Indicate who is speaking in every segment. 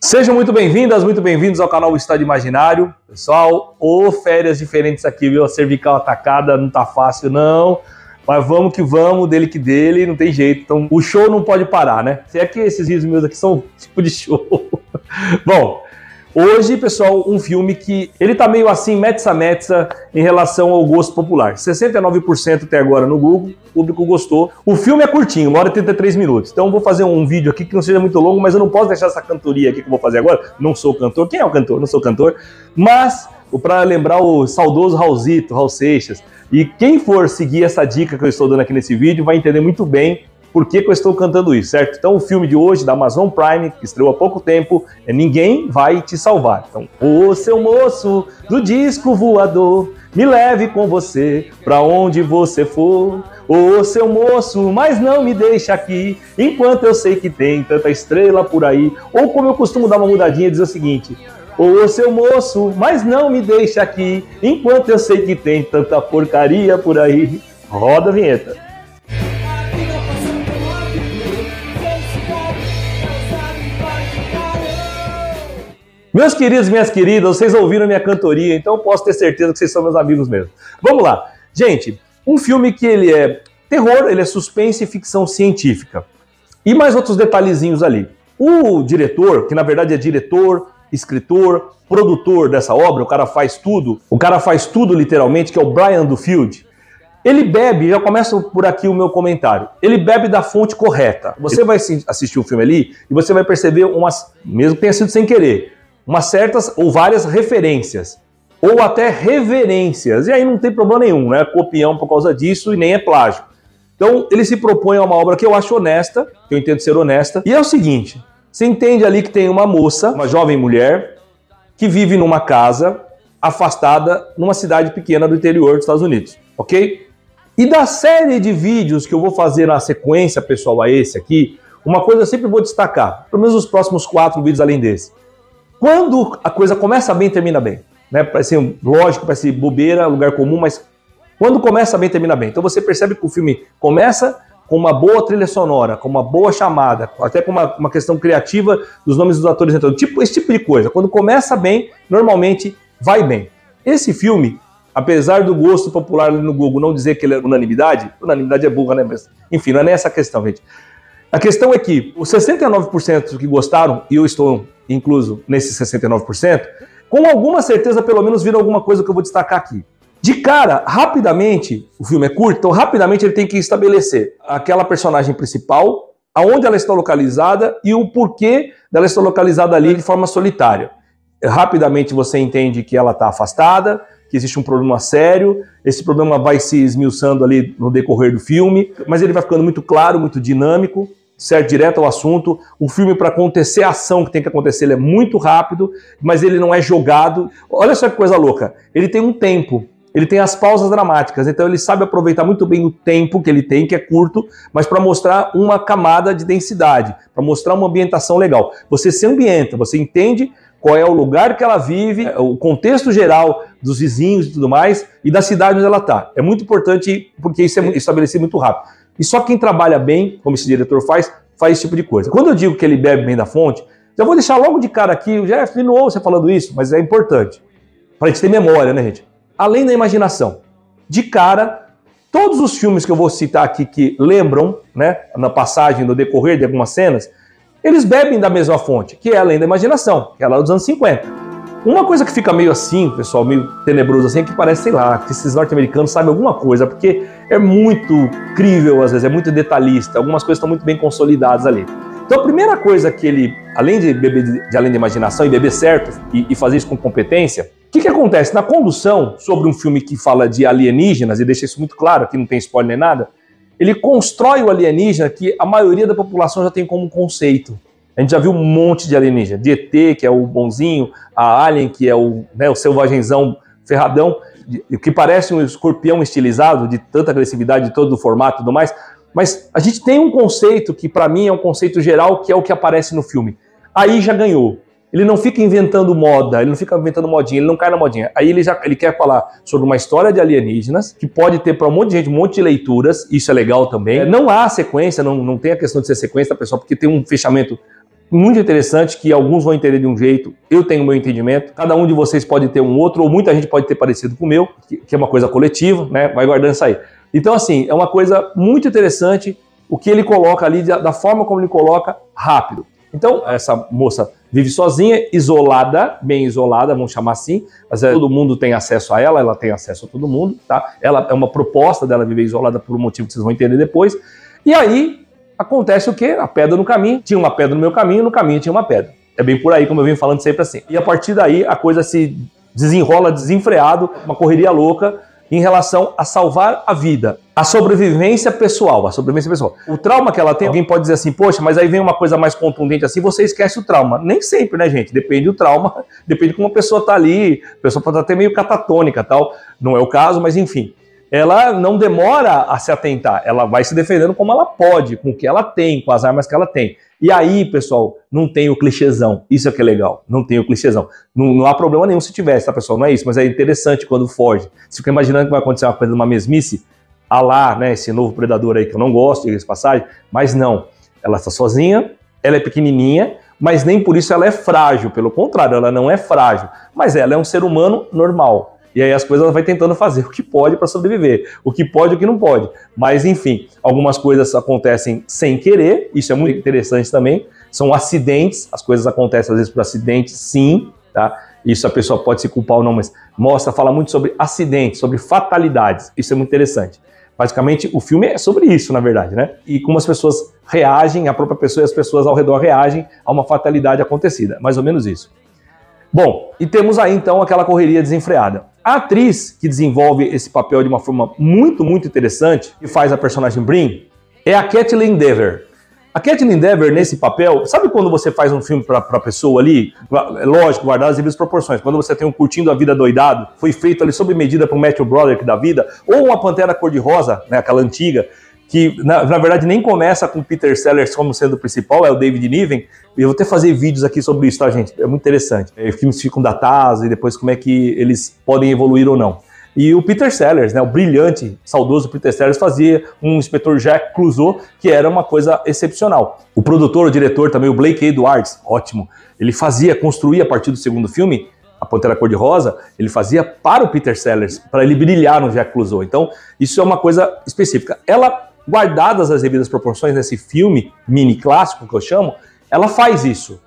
Speaker 1: Sejam muito bem-vindas, muito bem-vindos ao canal Estado Imaginário. Pessoal, férias diferentes aqui, viu? A cervical atacada não tá fácil, não. Mas vamos que vamos, dele que dele, não tem jeito. Então, o show não pode parar, né? Se é que esses vídeos meus aqui são tipo de show. Bom, hoje, pessoal, um filme que ele tá meio assim, metza em relação ao gosto popular. 69% até agora no Google, o público gostou. O filme é curtinho, 1 hora e 33 minutos. Então eu vou fazer um vídeo aqui que não seja muito longo, mas eu não posso deixar essa cantoria aqui que eu vou fazer agora. Não sou cantor. Quem é o cantor? Não sou cantor. Mas, para lembrar o saudoso Raulzito, Raul Seixas. E quem for seguir essa dica que eu estou dando aqui nesse vídeo vai entender muito bem por que eu estou cantando isso, certo? Então o filme de hoje, da Amazon Prime, que estreou há pouco tempo, é Ninguém Vai Te Salvar. Então, ô seu moço do disco voador, me leve com você pra onde você for. Ô seu moço, mas não me deixe aqui, enquanto eu sei que tem tanta estrela por aí. Ou como eu costumo dar uma mudadinha e dizer o seguinte: ô seu moço, mas não me deixe aqui, enquanto eu sei que tem tanta porcaria por aí. Roda a vinheta. Meus queridos, minhas queridas, vocês ouviram minha cantoria, então eu posso ter certeza que vocês são meus amigos mesmo. Vamos lá. Gente, um filme que ele é terror, ele é suspense e ficção científica. E mais outros detalhezinhos ali. O diretor, que na verdade é diretor, escritor, produtor dessa obra, o cara faz tudo literalmente, que é o Brian Duffield. Ele bebe, já começa por aqui o meu comentário, ele bebe da fonte correta. Você vai assistir o filme ali e você vai perceber umas, mesmo que tenha sido sem querer, umas certas ou várias referências, ou até reverências, e aí não tem problema nenhum, né? Copião por causa disso e nem é plágio. Então ele se propõe a uma obra que eu acho honesta, que eu entendo ser honesta, e é o seguinte: você entende ali que tem uma moça, uma jovem mulher, que vive numa casa afastada numa cidade pequena do interior dos Estados Unidos, ok? E da série de vídeos que eu vou fazer na sequência, pessoal, a esse aqui, uma coisa eu sempre vou destacar, pelo menos os próximos 4 vídeos além desse. Quando a coisa começa bem, termina bem. Né? Parece lógico, parece bobeira, lugar comum, mas quando começa bem, termina bem. Então você percebe que o filme começa com uma boa trilha sonora, com uma boa chamada, até com uma questão criativa dos nomes dos atores entrando. Esse tipo de coisa. Quando começa bem, normalmente vai bem. Esse filme, apesar do gosto popular no Google não dizer que ele é unanimidade é burra, né? Mas, enfim, não é nem essa a questão, gente. A questão é que os 69% que gostaram, e eu estou incluso nesses 69%, com alguma certeza pelo menos viram alguma coisa que eu vou destacar aqui. De cara, rapidamente, o filme é curto, então rapidamente ele tem que estabelecer aquela personagem principal, aonde ela está localizada e o porquê dela estar localizada ali de forma solitária. Rapidamente você entende que ela está afastada, que existe um problema sério, esse problema vai se esmiuçando ali no decorrer do filme, mas ele vai ficando muito claro, muito dinâmico, certo, direto ao assunto. O filme, para acontecer a ação que tem que acontecer, ele é muito rápido, mas ele não é jogado. Olha só que coisa louca, ele tem um tempo, ele tem as pausas dramáticas, então ele sabe aproveitar muito bem o tempo que ele tem, que é curto, mas para mostrar uma camada de densidade, para mostrar uma ambientação legal. Você se ambienta, você entende qual é o lugar que ela vive, o contexto geral dos vizinhos e tudo mais, e da cidade onde ela está. É muito importante, porque isso é estabelecido muito rápido. E só quem trabalha bem, como esse diretor faz esse tipo de coisa. Quando eu digo que ele bebe bem da fonte, já vou deixar logo de cara aqui, já não ouço você falando isso, mas é importante, para a gente ter memória, né, gente? Além da imaginação. De cara, todos os filmes que eu vou citar aqui que lembram, né, na passagem, no decorrer de algumas cenas, eles bebem da mesma fonte, que é Além da Imaginação, que é lá dos anos 50. Uma coisa que fica meio assim, pessoal, meio tenebroso assim, é que parece, sei lá, que esses norte-americanos sabem alguma coisa, porque é muito crível às vezes, é muito detalhista, algumas coisas estão muito bem consolidadas ali. Então a primeira coisa que ele, além de beber de Além da Imaginação e beber certo e fazer isso com competência, o que acontece? Na condução sobre um filme que fala de alienígenas, e deixa isso muito claro, aqui não tem spoiler nem nada, ele constrói o alienígena que a maioria da população já tem como conceito. A gente já viu um monte de alienígena, de ET, que é o bonzinho, a Alien, que é o selvagenzão ferradão, que parece um escorpião estilizado, de tanta agressividade, de todo o formato e tudo mais, mas a gente tem um conceito que para mim é um conceito geral, que é o que aparece no filme. Aí já ganhou. Ele não fica inventando moda, ele não fica inventando modinha, ele não cai na modinha. Aí ele quer falar sobre uma história de alienígenas, que pode ter para um monte de gente, um monte de leituras, isso é legal também. Não há sequência, não tem a questão de ser sequência, pessoal, porque tem um fechamento muito interessante, que alguns vão entender de um jeito, eu tenho o meu entendimento, cada um de vocês pode ter um outro, ou muita gente pode ter parecido com o meu, que é uma coisa coletiva, né? Vai guardando isso aí. Então, assim, é uma coisa muito interessante o que ele coloca ali, da forma como ele coloca, rápido. Então, essa moça vive sozinha, isolada, bem isolada, vamos chamar assim, mas todo mundo tem acesso a ela, ela tem acesso a todo mundo, tá? Ela é uma proposta dela viver isolada por um motivo que vocês vão entender depois. E aí, acontece o quê? A pedra no caminho, tinha uma pedra no meu caminho, no caminho tinha uma pedra. É bem por aí, como eu venho falando sempre assim. E a partir daí, a coisa se desenrola desenfreado, uma correria louca, em relação a salvar a vida, a sobrevivência pessoal, O trauma que ela tem, alguém pode dizer assim, poxa, mas aí vem uma coisa mais contundente assim, você esquece o trauma. Nem sempre, né, gente? Depende do trauma, depende de como a pessoa tá ali, a pessoa pode estar até meio catatônica, tal, não é o caso, mas enfim. Ela não demora a se atentar, ela vai se defendendo como ela pode, com o que ela tem, com as armas que ela tem. E aí, pessoal, não tem o clichêzão, isso é que é legal, não tem o clichêzão. Não há problema nenhum se tivesse, tá, pessoal? Não é isso, mas é interessante quando foge. Você fica imaginando que vai acontecer uma coisa, uma mesmice, a lá, né, esse novo predador aí que eu não gosto, diga essa passagem, mas não. Ela está sozinha, ela é pequenininha, mas nem por isso ela é frágil, pelo contrário, ela não é frágil, mas ela é um ser humano normal. E aí as coisas ela vai tentando fazer o que pode para sobreviver, o que pode e o que não pode. Mas enfim, algumas coisas acontecem sem querer, isso é muito interessante também, são acidentes, as coisas acontecem às vezes por acidentes, sim, tá? Isso a pessoa pode se culpar ou não, mas fala muito sobre acidentes, sobre fatalidades, isso é muito interessante. Basicamente, o filme é sobre isso, na verdade, né? E como as pessoas reagem, a própria pessoa e as pessoas ao redor reagem a uma fatalidade acontecida, mais ou menos isso. Bom, e temos aí então aquela correria desenfreada. A atriz que desenvolve esse papel de uma forma muito, muito interessante, que faz a personagem Brin, é a Kaitlyn Dever. A Kaitlyn Dever, nesse papel, sabe quando você faz um filme para a pessoa ali, lógico, guardar as devidas proporções, quando você tem um Curtindo a Vida Doidado, foi feito ali sob medida para o Matthew Broderick da vida, ou uma Pantera Cor-de-Rosa, né, aquela antiga, que na verdade nem começa com Peter Sellers como sendo o principal, é o David Niven, e eu vou até fazer vídeos aqui sobre isso, tá, gente? É muito interessante. Filmes ficam datados e depois como é que eles podem evoluir ou não. E o Peter Sellers, né, o brilhante, saudoso Peter Sellers, fazia um inspetor Jack Clouseau, que era uma coisa excepcional. O produtor, o diretor também, o Blake Edwards, ótimo, ele construía a partir do segundo filme, A Pantera Cor-de-Rosa, ele fazia para o Peter Sellers, para ele brilhar no Jack Clouseau. Então, isso é uma coisa específica. Ela, guardadas as devidas proporções nesse filme mini clássico que eu chamo, ela faz isso.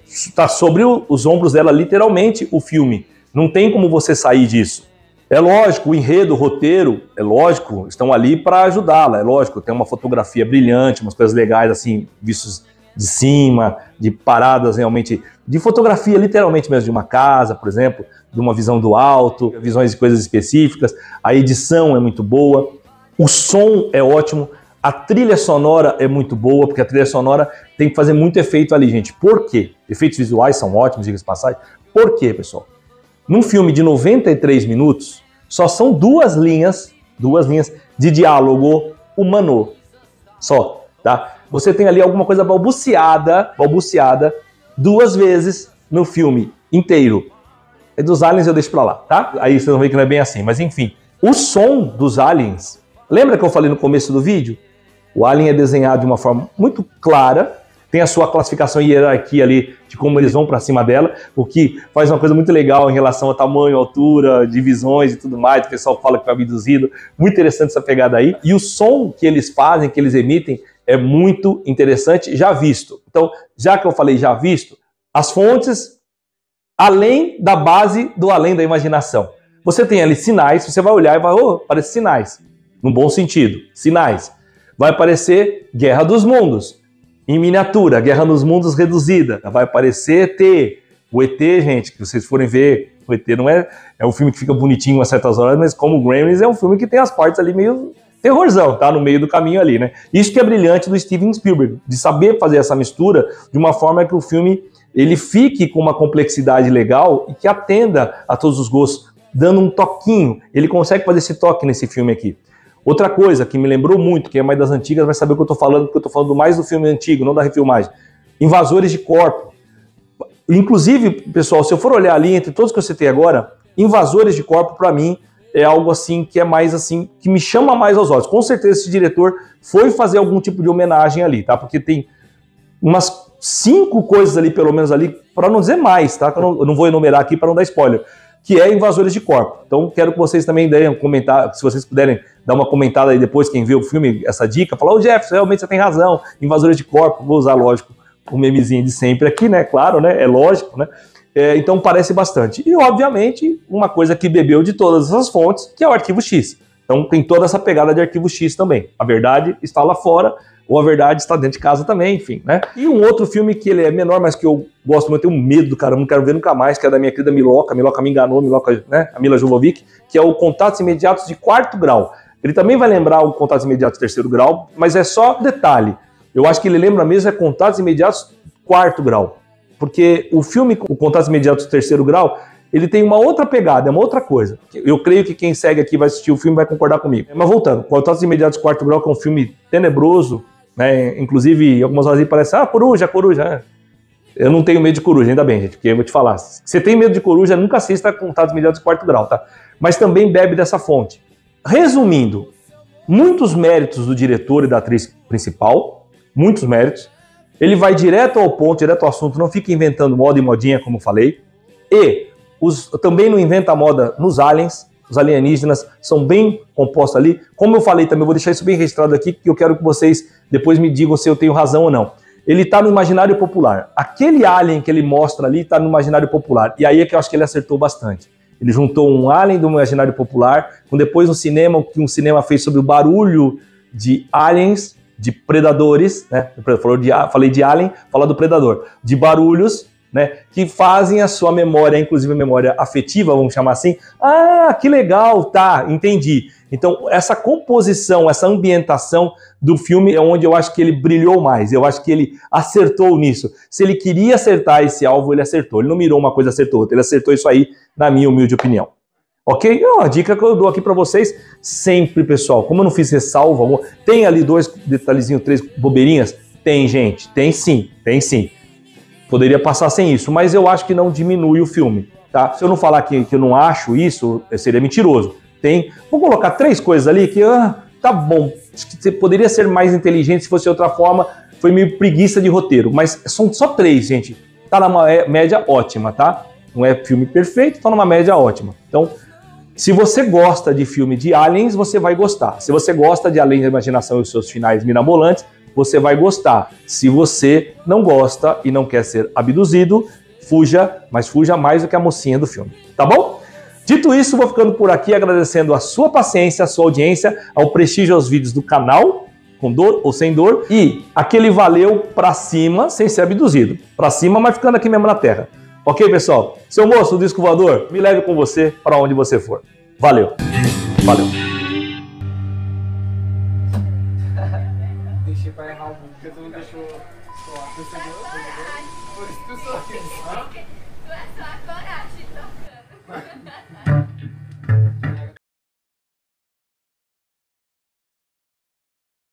Speaker 1: Está sobre os ombros dela, literalmente, o filme. Não tem como você sair disso. É lógico, o enredo, o roteiro, é lógico, estão ali para ajudá-la, é lógico, tem uma fotografia brilhante, umas coisas legais, assim, vistos de cima, de paradas realmente, de fotografia literalmente mesmo, de uma casa, por exemplo, de uma visão do alto, visões de coisas específicas, a edição é muito boa, o som é ótimo, a trilha sonora é muito boa, porque a trilha sonora tem que fazer muito efeito ali, gente. Por quê? Efeitos visuais são ótimos, diga-se de passagem. Por quê, pessoal? Num filme de 93 minutos, só são duas linhas de diálogo humano. Só, tá? Você tem ali alguma coisa balbuciada, duas vezes no filme inteiro. É dos aliens, eu deixo pra lá, tá? Aí vocês vão ver que não é bem assim, mas enfim. O som dos aliens, lembra que eu falei no começo do vídeo? O alien é desenhado de uma forma muito clara, tem a sua classificação e hierarquia ali de como eles vão para cima dela, o que faz uma coisa muito legal em relação a tamanho, altura, divisões e tudo mais. O pessoal fala que é abduzido. Muito interessante essa pegada aí. E o som que eles fazem, que eles emitem, é muito interessante, já visto. Então, já que eu falei já visto, as fontes, além da base do além da imaginação. Você tem ali sinais, você vai olhar e vai, parece sinais. No bom sentido, sinais. Vai aparecer Guerra dos Mundos. Em miniatura, Guerra nos Mundos reduzida. Vai aparecer ET. O ET, gente, que vocês forem ver, o ET não é um filme que fica bonitinho a certas horas, mas como o Gremlins é um filme que tem as partes ali meio terrorzão, tá? No meio do caminho ali, né? Isso que é brilhante do Steven Spielberg, de saber fazer essa mistura de uma forma que o filme ele fique com uma complexidade legal e que atenda a todos os gostos, dando um toquinho. Ele consegue fazer esse toque nesse filme aqui. Outra coisa que me lembrou muito, quem é mais das antigas vai saber o que eu estou falando, porque eu estou falando mais do filme antigo, não da refilmagem. Invasores de corpo. Inclusive, pessoal, se eu for olhar ali entre todos que eu citei agora, Invasores de Corpo, para mim, é algo assim que é mais assim, que me chama mais aos olhos. Com certeza esse diretor foi fazer algum tipo de homenagem ali, tá? Porque tem umas 5 coisas ali, pelo menos ali, para não dizer mais, tá? Eu não vou enumerar aqui para não dar spoiler, que é invasores de corpo. Então quero que vocês também deem um comentário, se vocês puderem dar uma comentada aí depois, quem vê o filme, essa dica, falar, ô Jefferson, realmente você tem razão, invasores de corpo, vou usar, lógico, o memezinho de sempre aqui, né? Claro, né? É lógico, né? Então parece bastante. E, obviamente, uma coisa que bebeu de todas essas fontes, que é o Arquivo X. Então tem toda essa pegada de Arquivo X também. A verdade está lá fora, ou a verdade está dentro de casa também, enfim, né? E um outro filme que ele é menor, mas que eu gosto muito, eu tenho medo do caramba, não quero ver nunca mais, que é da minha querida Miloca. A Miloca me enganou, né? A Mila Jovovich, que é o Contatos Imediatos de Quarto Grau. Ele também vai lembrar o Contatos Imediatos de Terceiro Grau, mas é só detalhe. Eu acho que ele lembra mesmo Contatos Imediatos Quarto Grau. Porque o filme, o Contatos Imediatos do Terceiro Grau, ele tem uma outra pegada, é uma outra coisa. Eu creio que quem segue aqui vai assistir o filme vai concordar comigo. Mas voltando, Contatos Imediatos do Quarto Grau, que é um filme tenebroso, né? Inclusive, algumas horas aí parece, coruja, coruja. Eu não tenho medo de coruja, ainda bem, gente, porque eu vou te falar. Se você tem medo de coruja, nunca assista Contatos Imediatos do Quarto Grau, tá? Mas também bebe dessa fonte. Resumindo, muitos méritos do diretor e da atriz principal, muitos méritos. Ele vai direto ao ponto, direto ao assunto, não fica inventando moda e modinha, como eu falei. E também não inventa moda nos aliens, os alienígenas são bem compostos ali. Como eu falei também, eu vou deixar isso bem registrado aqui, que eu quero que vocês depois me digam se eu tenho razão ou não. Ele está no imaginário popular. Aquele alien que ele mostra ali está no imaginário popular. E aí é que eu acho que ele acertou bastante. Ele juntou um alien do imaginário popular, com depois um cinema, que um cinema fez sobre o barulho de aliens, de predadores, né? Falei de alien, fala do predador, de barulhos, né? Que fazem a sua memória, inclusive a memória afetiva, vamos chamar assim. Ah, que legal, tá, entendi. Então, essa composição, essa ambientação do filme é onde eu acho que ele brilhou mais, eu acho que ele acertou nisso. Se ele queria acertar esse alvo, ele acertou. Ele não mirou uma coisa, acertou outra, ele acertou isso aí, na minha humilde opinião. Ok? É uma dica que eu dou aqui para vocês sempre, pessoal. Como eu não fiz ressalva, tem ali 2 detalhezinhos, 3 bobeirinhas? Tem, gente. Tem sim. Tem sim. Poderia passar sem isso, mas eu acho que não diminui o filme, tá? Se eu não falar que eu não acho isso, seria mentiroso. Tem. Vou colocar 3 coisas ali que, tá bom. Você poderia ser mais inteligente se fosse outra forma. Foi meio preguiça de roteiro, mas são só 3, gente. Tá numa média ótima, tá? Não é filme perfeito, tá numa média ótima. Então, se você gosta de filme de aliens, você vai gostar. Se você gosta de Além da Imaginação e os seus finais mirabolantes, você vai gostar. Se você não gosta e não quer ser abduzido, fuja, mas fuja mais do que a mocinha do filme. Tá bom? Dito isso, vou ficando por aqui agradecendo a sua paciência, a sua audiência, ao prestígio aos vídeos do canal, com dor ou sem dor, e aquele valeu pra cima, sem ser abduzido. Pra cima, mas ficando aqui mesmo na terra. Ok, pessoal? Seu moço do disco voador, me leve com você para onde você for. Valeu. Valeu.
Speaker 2: Deixei para errar o book, porque tu não deixou só. Percebeu? Por isso que tu sorriu.
Speaker 3: Tu é só a coragem, então.